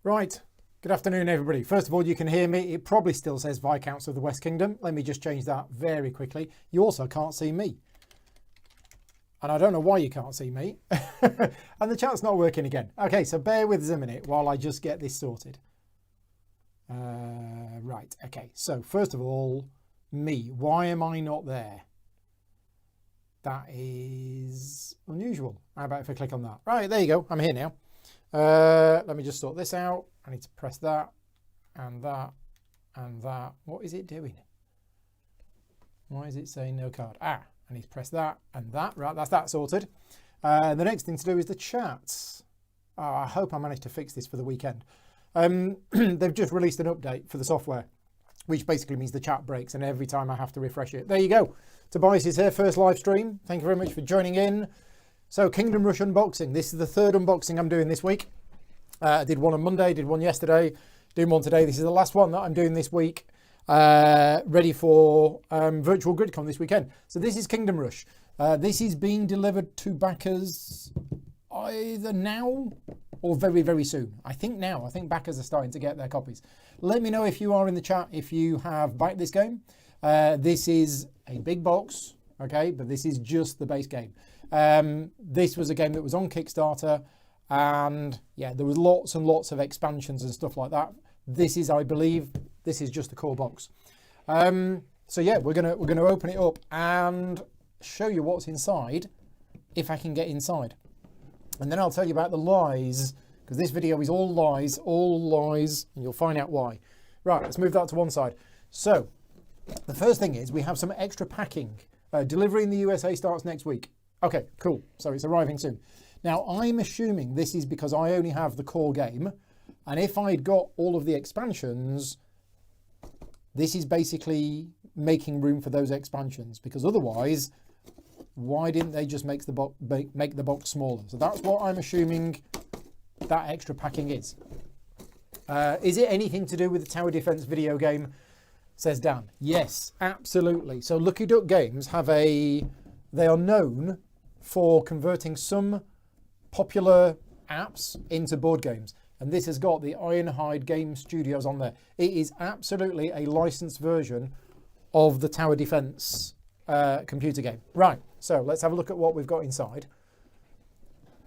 Right, good afternoon everybody. First of all, you can hear me. It probably still says Viscounts of the West Kingdom. Let me just change that very quickly. You also can't see me. And I don't know why you can't see me. And the chat's not working again. Okay, so bear with us a minute while I just get this sorted. Right, okay. So first of all, me. Why am I not there? That is unusual. How about if I click on that? Right, there you go. I'm here now. Let me just sort this out. I need to press that and that and that. What is it doing? Why is it saying no card? I need to press that and that. Right, that's that sorted. The next thing to do is the chats. Oh, I hope I managed to fix this for the weekend. They've just released an update for the software, which basically means the chat breaks and every time I have to refresh it. There you go. Tobias is here, first live stream. Thank you very much for joining in. So Kingdom Rush unboxing. This is the third unboxing I'm doing this week. I did one on Monday, did one yesterday, doing one today. This is the last one that I'm doing this week, ready for Virtual GridCon this weekend. So this is Kingdom Rush. This is being delivered to backers either now or very, very soon. I think now. I think backers are starting to get their copies. Let me know if you are in the chat if you have backed this game. This is a big box, okay, but this is just the base game. This was a game that was on Kickstarter, and yeah, there was lots and lots of expansions and stuff like that. This is, I believe, this is just the core box. So yeah, we're gonna open it up and show you what's inside, if I can get inside, and then I'll tell you about the lies, because this video is all lies, and you'll find out why. Right, let's move that to one side. So the first thing is we have some extra packing. Delivery in the USA starts next week. Okay, cool. So it's arriving soon. Now, I'm assuming this is because I only have the core game. And if I'd got all of the expansions, this is basically making room for those expansions. Because otherwise, why didn't they just make the box smaller? So that's what I'm assuming that extra packing is. Is it anything to do with the tower defense video game? Says Dan. Yes, absolutely. So Lucky Duck Games they are known for converting some popular apps into board games. And this has got the Ironhide Game Studios on there. It is absolutely a licensed version of the tower defense computer game. Right, so let's have a look at what we've got inside.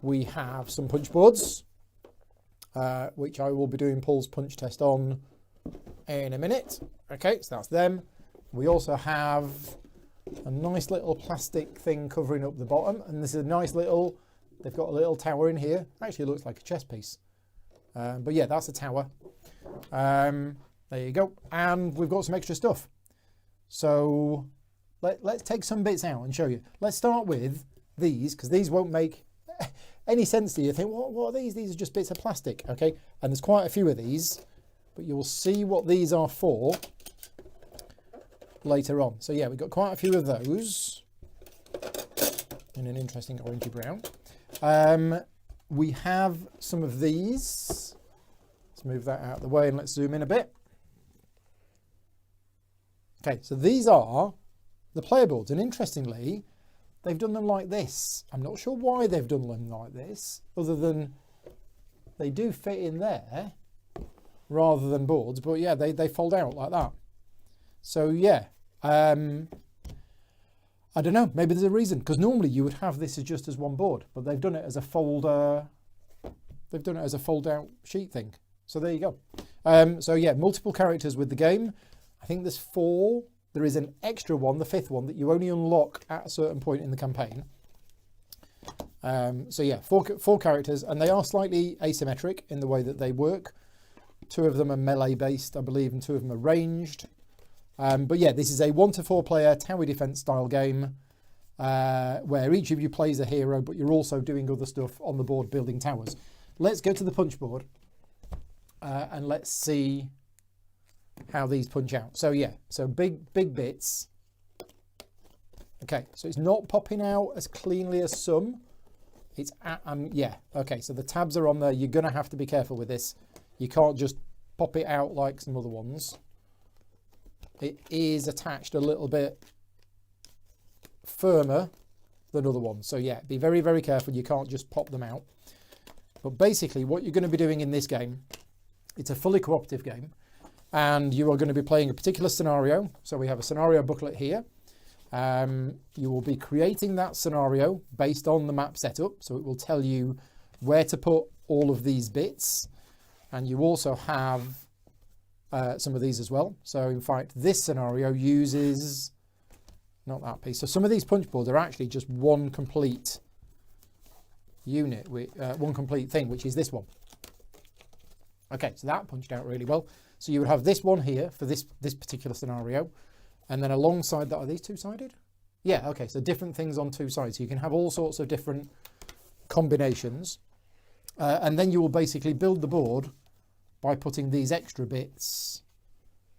We have some punch boards, which I will be doing Paul's punch test on in a minute. Okay, so that's them. We also have a nice little plastic thing covering up the bottom, and this is a nice little, they've got a little tower in here. Actually looks like a chess piece, but yeah, that's a tower. There you go. And we've got some extra stuff, so let's take some bits out and show you. Let's start with these, because these won't make any sense to you. You think, what are these? These are just bits of plastic. Okay, and there's quite a few of these, but you will see what these are for later on. So yeah, we've got quite a few of those in an interesting orangey brown. We have some of these. Let's move that out of the way and let's zoom in a bit. Okay, so these are the player boards, and interestingly, they've done them like this. I'm not sure why they've done them like this, other than they do fit in there rather than boards, but yeah, they fold out like that. So yeah, I don't know, maybe there's a reason, because normally you would have this as just as one board, but they've done it as a folder, they've done it as a fold out sheet thing. So there you go. So yeah, multiple characters with the game. I think there's 4. There is an extra one, the 5th one, that you only unlock at a certain point in the campaign. So yeah, four characters, and they are slightly asymmetric in the way that they work. 2 of them are melee based, I believe, and 2 of them are ranged. But yeah, this is a 1 to 4 player tower defense style game where each of you plays a hero, but you're also doing other stuff on the board building towers. Let's go to the punch board and let's see how these punch out. So yeah, so big bits. Okay, so it's not popping out as cleanly as some. It's yeah, okay, so the tabs are on there. You're gonna have to be careful with this. You can't just pop it out like some other ones. It is attached a little bit firmer than other ones. So yeah, be very, very careful. You can't just pop them out. But basically what you're going to be doing in this game It's a fully cooperative game, and you are going to be playing a particular scenario. So we have a scenario booklet here. You will be creating that scenario based on the map setup. So it will tell you where to put all of these bits. And you also have some of these as well. So in fact, this scenario uses, not that piece. So some of these punch boards are actually just one complete unit, one complete thing, which is this one. Okay, so that punched out really well. So you would have this one here for this particular scenario. And then alongside that, are these two-sided? Yeah, okay, so different things on two sides. So you can have all sorts of different combinations. And then you will basically build the board by putting these extra bits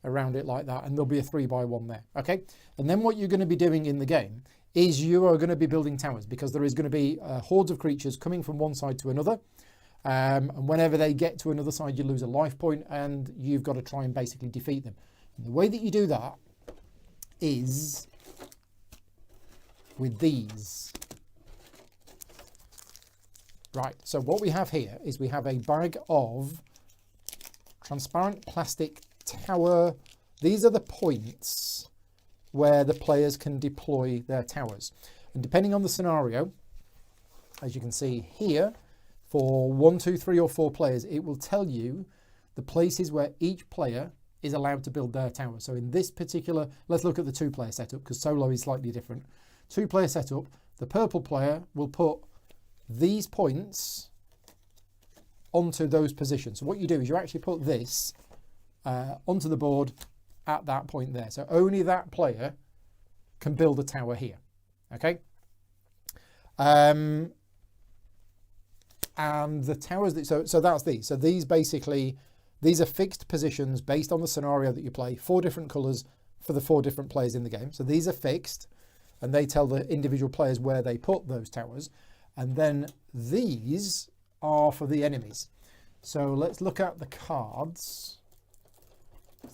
around it like that. And there'll be a 3x1 there, okay? And then what you're going to be doing in the game is you are going to be building towers, because there is going to be hordes of creatures coming from one side to another. And whenever they get to another side, you lose a life point, and you've got to try and basically defeat them. And the way that you do that is with these. Right, so what we have here is we have a bag of transparent plastic tower. These are the points where the players can deploy their towers. And depending on the scenario, as you can see here, for 1, 2, 3 or 4 players, it will tell you the places where each player is allowed to build their tower. So in this particular, let's look at the 2-player setup, because solo is slightly different. 2-player setup, the purple player will put these points onto those positions. So what you do is you actually put this onto the board at that point there. So only that player can build a tower here. Okay. And the towers that, so that's these. So these basically, these are fixed positions based on the scenario that you play. 4 different colors for the 4 different players in the game. So these are fixed, and they tell the individual players where they put those towers. And then these are for the enemies. So let's look at the cards.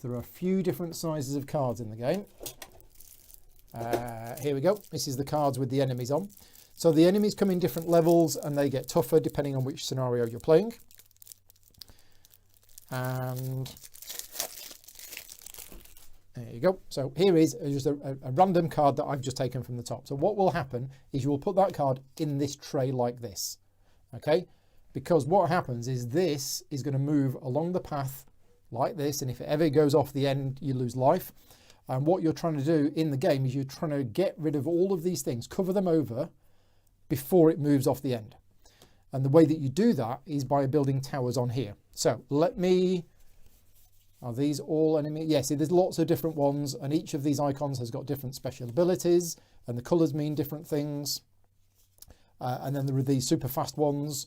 There are a few different sizes of cards in the game. Here we go. This is the cards with the enemies on. So the enemies come in different levels, and they get tougher depending on which scenario you're playing. And there you go. So here is just a random card that I've just taken from the top. So what will happen is you will put that card in this tray like this. Okay? Because what happens is this is going to move along the path like this, and if it ever goes off the end, you lose life. And what you're trying to do in the game is you're trying to get rid of all of these things, cover them over before it moves off the end. And the way that you do that is by building towers on here. So let me, are these all enemies? Yes, there's lots of different ones, and each of these icons has got different special abilities, and the colors mean different things. And then there are these super fast ones.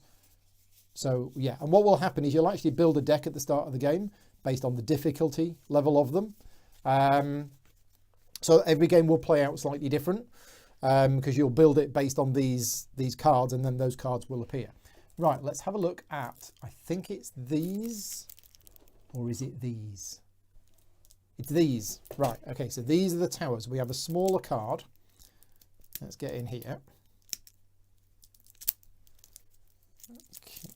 So yeah, and what will happen is you'll actually build a deck at the start of the game based on the difficulty level of them. So every game will play out slightly different, because you'll build it based on these cards, and then those cards will appear. Right, let's have a look at, I think it's these, or is it these? It's these. Right, okay, so these are the towers. We have a smaller card. Let's get in here. Okay.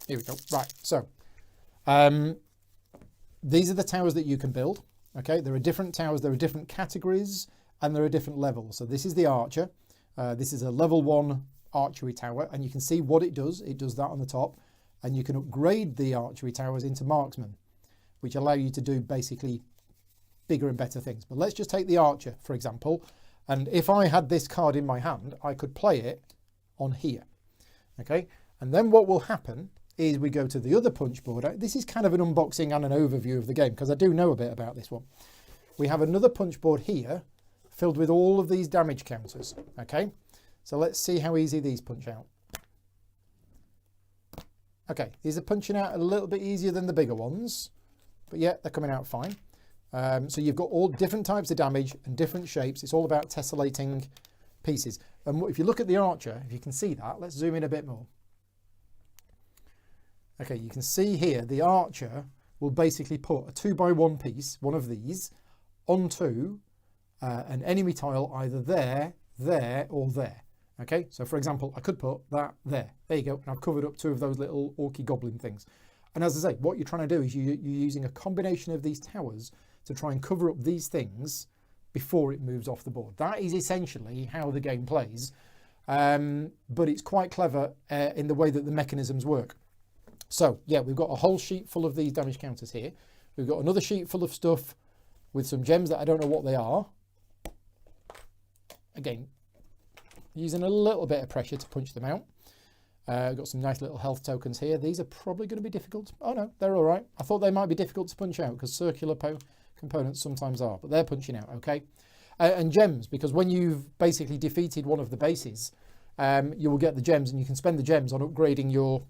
Here we go. Right, so these are the towers that you can build. Okay, there are different towers, there are different categories, and there are different levels. So this is the archer. This is a level 1 archery tower, and you can see what it does. It does that on the top, and you can upgrade the archery towers into marksman, which allow you to do basically bigger and better things. But let's just take the archer, for example, and if I had this card in my hand, I could play it on here. Okay, and then what will happen is we go to the other punch board. This is kind of an unboxing and an overview of the game, because I do know a bit about this one. We have another punch board here filled with all of these damage counters. Okay, so let's see how easy these punch out. Okay, these are punching out a little bit easier than the bigger ones, but yeah, they're coming out fine. So you've got all different types of damage and different shapes. It's all about tessellating pieces. And if you look at the archer, if you can see that, let's zoom in a bit more. Okay, you can see here the archer will basically put a 2x1 piece, one of these, onto an enemy tile either there, there, or there. Okay, so for example, I could put that there. There you go. And I've covered up 2 of those little orky goblin things. And as I say, what you're trying to do is you're using a combination of these towers to try and cover up these things before it moves off the board. That is essentially how the game plays. But it's quite clever in the way that the mechanisms work. So yeah, we've got a whole sheet full of these damage counters here. We've got another sheet full of stuff with some gems that I don't know what they are. Again, using a little bit of pressure to punch them out. We've got some nice little health tokens here. These are probably going to be difficult. Oh no, they're all right. I thought they might be difficult to punch out because circular components sometimes are, but they're punching out, okay? And gems, because when you've basically defeated one of the bases, you will get the gems, and you can spend the gems on upgrading your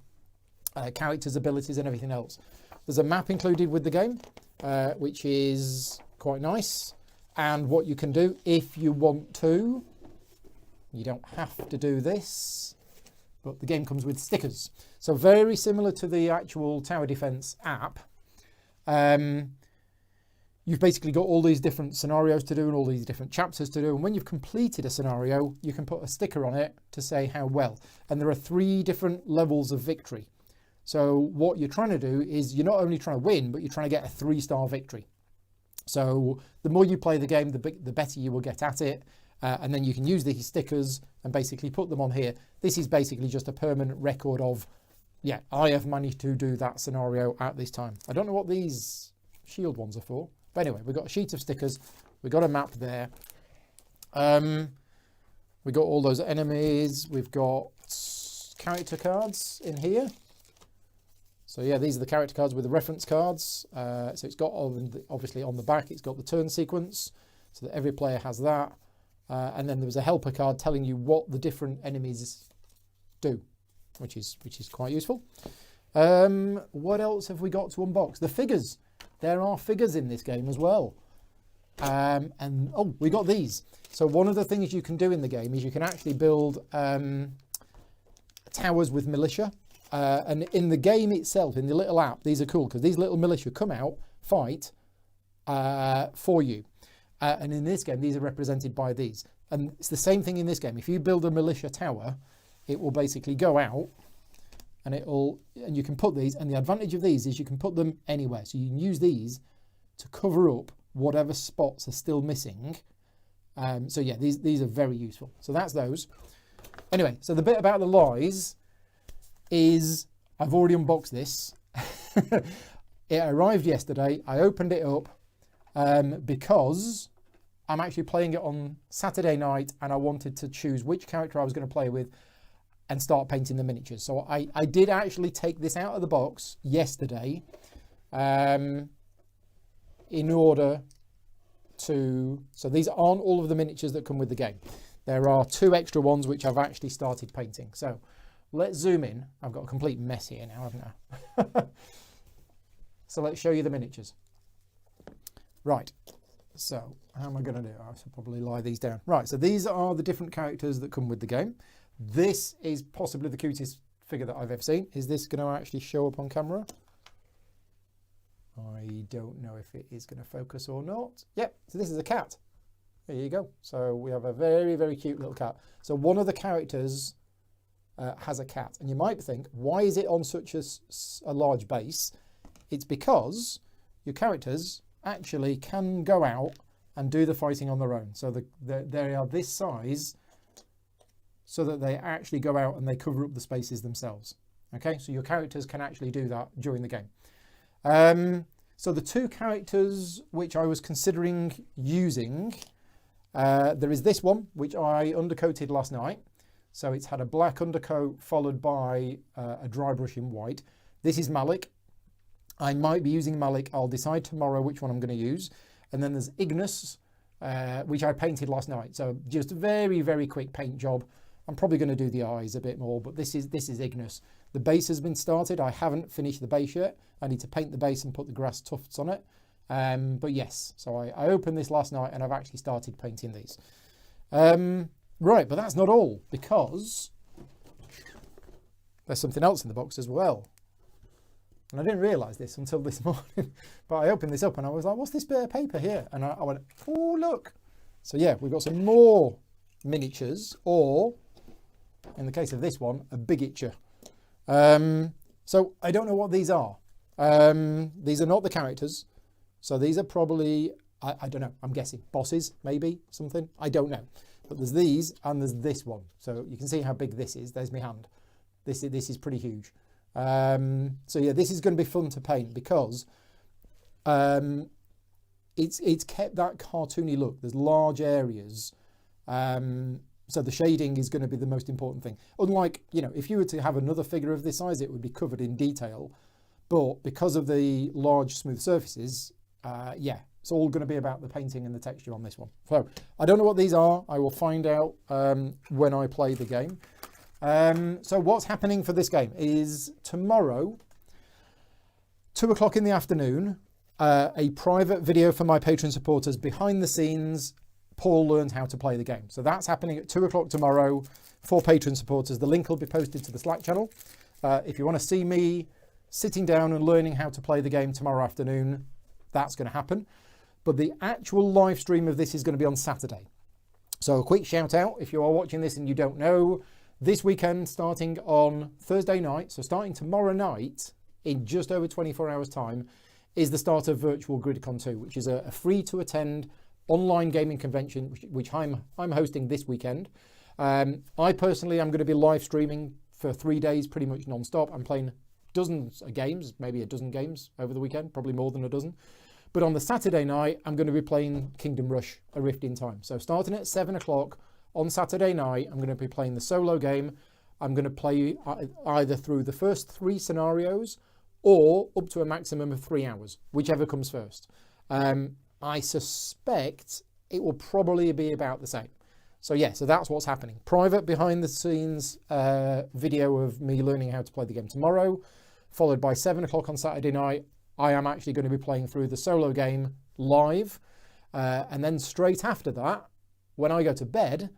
characters' abilities and everything else. There's a map included with the game, which is quite nice. And what you can do if you want to, you don't have to do this, but the game comes with stickers. So very similar to the actual Tower Defense app. You've basically got all these different scenarios to do and all these different chapters to do. And when you've completed a scenario, you can put a sticker on it to say how well. And there are 3 different levels of victory. So what you're trying to do is you're not only trying to win, but you're trying to get a 3-star victory. So the more you play the game, the better you will get at it. And then you can use these stickers and basically put them on here. This is basically just a permanent record of, yeah, I have managed to do that scenario at this time. I don't know what these shield ones are for. But anyway, we've got a sheet of stickers. We've got a map there. We've got all those enemies. We've got character cards in here. So yeah, these are the character cards with the reference cards. So it's got, obviously on the back, it's got the turn sequence so that every player has that. And then there was a helper card telling you what the different enemies do, which is quite useful. What else have we got to unbox? The figures. There are figures in this game as well. And oh, we got these. So one of the things you can do in the game is you can actually build towers with militia. And in the game itself, in the little app, these are cool because these little militia come out, fight for you. And in this game, these are represented by these. And it's the same thing in this game. If you build a militia tower, it will basically go out and you can put these. And the advantage of these is you can put them anywhere. So you can use these to cover up whatever spots are still missing. So yeah, these are very useful. So that's those. Anyway, so the bit about the lies is I've already unboxed this. It arrived yesterday. I opened it up because I'm actually playing it on Saturday night and I wanted to choose which character I was going to play with and start painting the miniatures. So I did actually take this out of the box yesterday in order to... So these aren't all of the miniatures that come with the game. There are 2 extra ones which I've actually started painting. So let's zoom in. I've got a complete mess here now, haven't I? So let's show you the miniatures. Right, so how am I going to do it? I should probably lie these down. Right, so these are the different characters that come with the game. This is possibly the cutest figure that I've ever seen. Is this going to actually show up on camera? I don't know if it is going to focus or not. Yep, so this is a cat. There you go. So we have a very, very cute little cat. So one of the characters has a cat. And you might think, why is it on such a large base? It's because your characters actually can go out and do the fighting on their own. So they are this size so that they actually go out and they cover up the spaces themselves. Okay, so your characters can actually do that during the game. So the 2 characters which I was considering using, there is this one, which I undercoated last night. So it's had a black undercoat followed by a dry brush in white. This is Malik. I might be using Malik. I'll decide tomorrow which one I'm going to use. And then there's Ignis, which I painted last night. So just a very, very quick paint job. I'm probably going to do the eyes a bit more, but this is Ignis. The base has been started. I haven't finished the base yet. I need to paint the base and put the grass tufts on it. But yes, so I opened this last night and I've actually started painting these. Right, but that's not all, because there's something else in the box as well. And I didn't realise this until this morning, but I opened this up and I was like, what's this bit of paper here? And I went, oh, look. So yeah, we've got some more miniatures, or in the case of this one, a bigetcha. So I don't know what these are. These are not the characters. So these are probably, I don't know, I'm guessing bosses, maybe something. I don't know. But there's these and there's this one. So you can see how big this is. There's my hand. This is pretty huge. So yeah, this is going to be fun to paint because it's kept that cartoony look. There's large areas. So the shading is going to be the most important thing. Unlike, you know, if you were to have another figure of this size, it would be covered in detail. But because of the large smooth surfaces, yeah, it's all going to be about the painting and the texture on this one. So I don't know what these are. I will find out when I play the game. So what's happening for this game is tomorrow, 2 o'clock in the afternoon, a private video for my Patreon supporters behind the scenes. Paul learned how to play the game. So that's happening at 2 o'clock tomorrow for Patreon supporters. The link will be posted to the Slack channel. If you want to see me sitting down and learning how to play the game tomorrow afternoon, that's going to happen. But the actual live stream of this is going to be on Saturday. So a quick shout out, if you are watching this and you don't know, this weekend starting on Thursday night, so starting tomorrow night in just over 24 hours time, is the start of Virtual GridCon 2, which is a free to attend online gaming convention, which I'm hosting this weekend. I personally am going to be live streaming for 3 days, pretty much non-stop. I'm playing dozens of games, maybe a dozen games over the weekend, probably more than a dozen. But on the Saturday night, I'm going to be playing Kingdom Rush, A Rift in Time. So starting at 7 o'clock on Saturday night, I'm going to be playing the solo game. I'm going to play either through the first 3 scenarios or up to a maximum of 3 hours, whichever comes first. I suspect it will probably be about the same. So yeah, so that's what's happening. Private behind the scenes video of me learning how to play the game tomorrow, followed by 7 o'clock on Saturday night. I am actually going to be playing through the solo game live. And then straight after that, when I go to bed,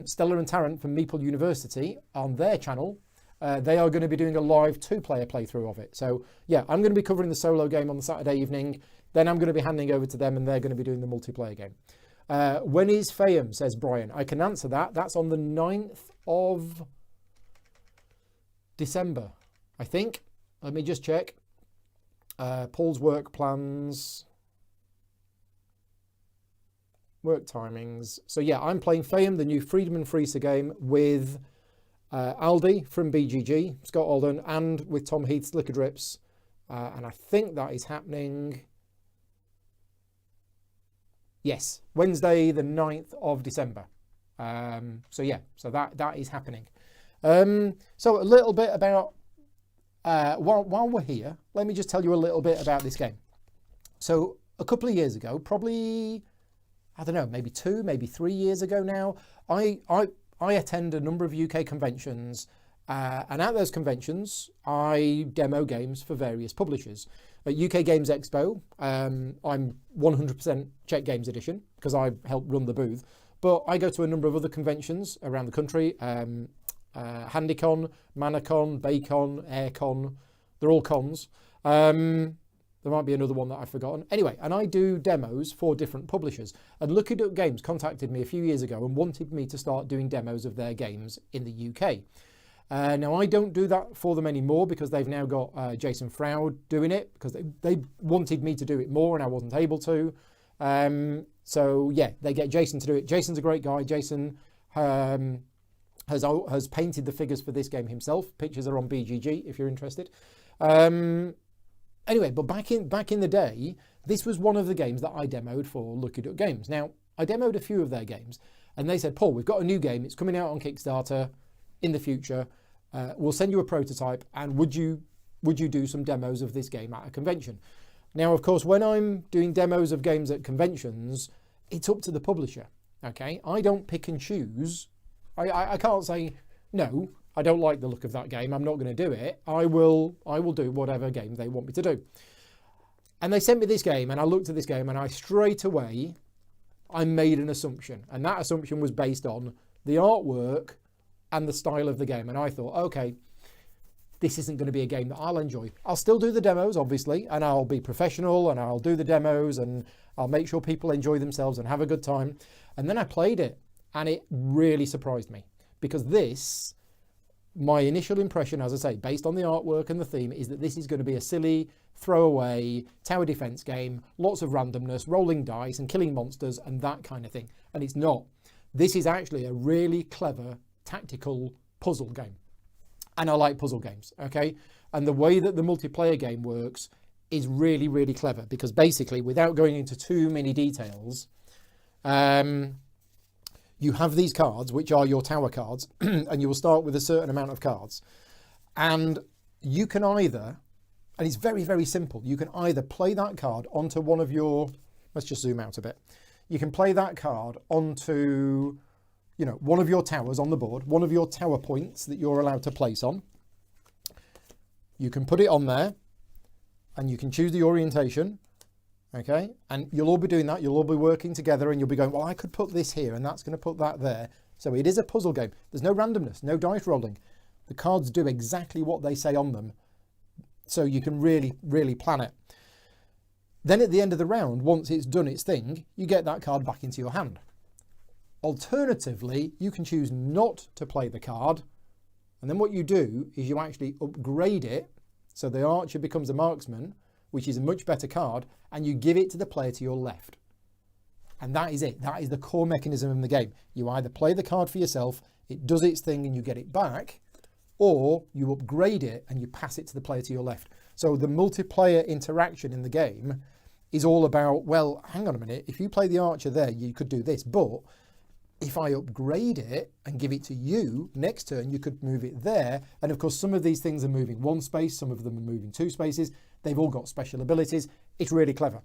Stella and Tarrant from Meeple University on their channel, they are going to be doing a live 2-player playthrough of it. So yeah, I'm going to be covering the solo game on the Saturday evening. Then I'm going to be handing over to them and they're going to be doing the multiplayer game. When is Fayum, says Brian. I can answer that. That's on the 9th of December, I think. Let me just check. Paul's work plans. Work timings. So yeah, I'm playing Fayum, the new Freedom and Freezer game, with Aldi from BGG, Scott Alden, and with Tom Heath's Liquor Drips. And I think that is happening... Yes, Wednesday, the 9th of December. So yeah, so that is happening. So a little bit about, while we're here, let me just tell you a little bit about this game. So a couple of years ago, probably, I don't know, maybe 2, maybe 3 years ago now, I attend a number of UK conventions, and at those conventions, I demo games for various publishers. At UK Games Expo, I'm 100% Czech Games Edition because I help run the booth. But I go to a number of other conventions around the country. Handycon, Manacon, Baycon, Aircon, they're all cons. There might be another one that I've forgotten. Anyway, and I do demos for different publishers. And Lucky Duck Games contacted me a few years ago and wanted me to start doing demos of their games in the UK. Now, I don't do that for them anymore because they've now got Jason Froud doing it because they wanted me to do it more and I wasn't able to. So, yeah, they get Jason to do it. Jason's a great guy. Jason has painted the figures for this game himself. Pictures are on BGG if you're interested. Anyway, but back in the day, this was one of the games that I demoed for Lucky Duck Games. Now, I demoed a few of their games and they said, Paul, we've got a new game. It's coming out on Kickstarter in the future. We'll send you a prototype and would you do some demos of this game at a convention? Now, of course, when I'm doing demos of games at conventions, it's up to the publisher, okay? I don't pick and choose. I can't say, no, I don't like the look of that game. I'm not going to do it. I will do whatever game they want me to do. And they sent me this game and I looked at this game and I straight away, I made an assumption. And that assumption was based on the artwork and the style of the game. And I thought, okay, this isn't going to be a game that I'll enjoy. I'll still do the demos, obviously, and I'll be professional and I'll do the demos and I'll make sure people enjoy themselves and have a good time. And then I played it and it really surprised me because this my initial impression, as I say, based on the artwork and the theme, is that this is going to be a silly, throwaway tower defense game, lots of randomness, rolling dice and killing monsters and that kind of thing. And it's not. This is actually a really clever tactical puzzle game. And I like puzzle games, okay? And the way that the multiplayer game works is really, really clever, because basically, without going into too many details, you have these cards, which are your tower cards, and you will start with a certain amount of cards. And you can either, and it's very, very simple, you can either play that card onto one of your, let's just zoom out a bit. You can play that card onto, you know, one of your towers on the board, one of your tower points that you're allowed to place on. You can put it on there, and you can choose the orientation. Okay, and you'll all be doing that. You'll all be working together, and you'll be going, well, I could put this here, and that's going to put that there. So it is a puzzle game. There's no randomness, no dice rolling. The cards do exactly what they say on them. So you can really, really plan it. Then at the end of the round, once it's done its thing, you get that card back into your hand. Alternatively, you can choose not to play the card. And then what you do is you actually upgrade it. So the archer becomes a marksman, which is a much better card, and you give it to the player to your left. And that is it. That is the core mechanism of the game. You either play the card for yourself, it does its thing and you get it back, or you upgrade it and you pass it to the player to your left. So the multiplayer interaction in the game is all about, well, hang on a minute, if you play the archer there, you could do this, but if I upgrade it and give it to you next turn, you could move it there. And of course, some of these things are moving one space, some of them are moving two spaces. They've all got special abilities. It's really clever.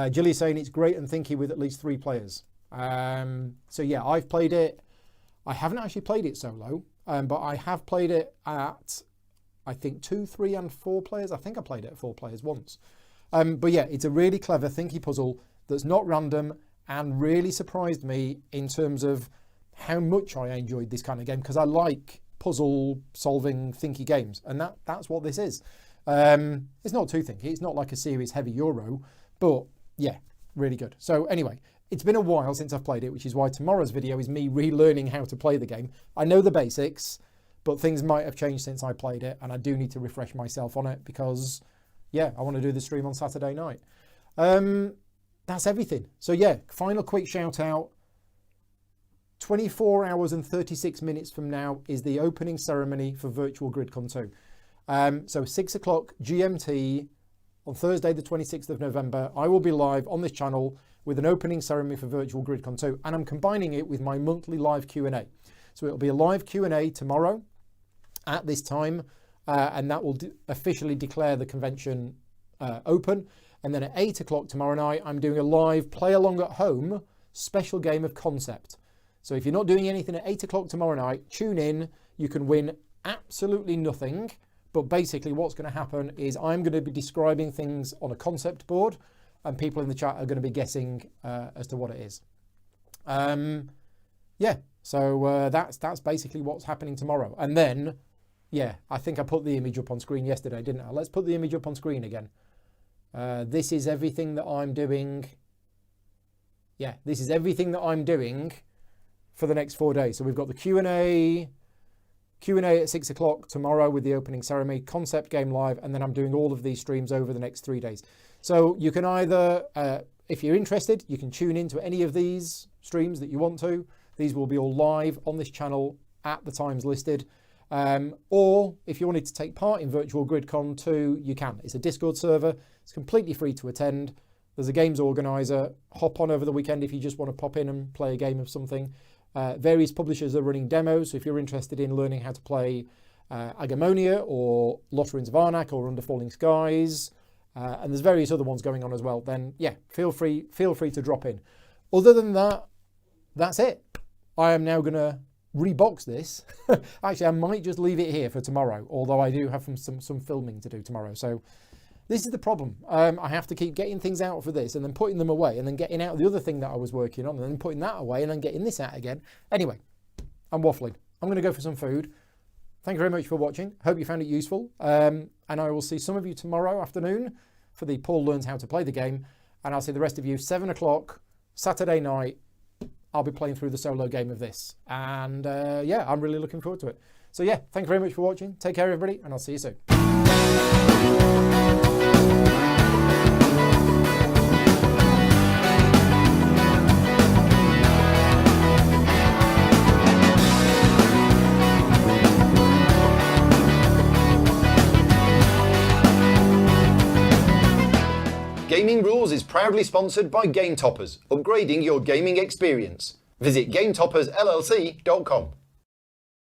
Jilly's saying it's great and thinky with at least 3 players. So yeah, I've played it. I haven't actually played it solo, but I have played it at, I think, 2, 3 and 4 players. I think I played it at 4 players once. But yeah, it's a really clever thinky puzzle that's not random, and really surprised me in terms of how much I enjoyed this kind of game, because I like puzzle solving thinky games, and that's what this is. It's not too thinky, it's not like a serious heavy Euro, but yeah, really good. So anyway, it's been a while since I've played it, which is why tomorrow's video is me relearning how to play the game. I know the basics, but things might have changed since I played it, and I do need to refresh myself on it because, yeah, I want to do the stream on Saturday night. That's everything. So yeah, final quick shout out. 24 hours and 36 minutes from now is the opening ceremony for Virtual GridCon 2. So 6 o'clock GMT on Thursday, the 26th of November, I will be live on this channel with an opening ceremony for Virtual GridCon 2, and I'm combining it with my monthly live Q&A. So it'll be a live Q&A tomorrow at this time, and that will officially declare the convention open. And then at 8 o'clock tomorrow night, I'm doing a live play along at home special game of Concept. So if you're not doing anything at 8 o'clock tomorrow night, tune in. You can win absolutely nothing. But basically what's going to happen is I'm going to be describing things on a concept board, and people in the chat are going to be guessing as to what it is. Yeah, so that's basically what's happening tomorrow. And then, yeah, I think I put the image up on screen yesterday, didn't I? Let's put the image up on screen again. This is everything that I'm doing. Yeah, this is everything that I'm doing for the next 4 days. So we've got the Q&A at 6 o'clock tomorrow with the opening ceremony, concept game live, and then I'm doing all of these streams over the next 3 days. So you can either, if you're interested, you can tune into any of these streams that you want to. These will be all live on this channel at the times listed. Or if you wanted to take part in Virtual GridCon 2, you can. It's a Discord server. It's completely free to attend. There's a games organizer. Hop on over the weekend if you just want to pop in and play a game of something. Various publishers are running demos, so if you're interested in learning how to play Agamonia or Lotterins of Arnak or Under Falling Skies, and there's various other ones going on as well, then yeah, feel free to drop in. Other than that, that's it. I am now going to rebox this. Actually, I might just leave it here for tomorrow, although I do have some filming to do tomorrow. So this is the problem. I have to keep getting things out for this and then putting them away and then getting out the other thing that I was working on and then putting that away and then getting this out again. Anyway, I'm waffling. I'm going to go for some food. Thank you very much for watching. Hope you found it useful. And I will see some of you tomorrow afternoon for the Paul Learns How to Play the Game. And I'll see the rest of you 7 o'clock Saturday night. I'll be playing through the solo game of this. And yeah, I'm really looking forward to it. So yeah, thank you very much for watching. Take care, everybody, and I'll see you soon. Gaming Rules is proudly sponsored by Game Toppers, upgrading your gaming experience. Visit GameToppersLLC.com.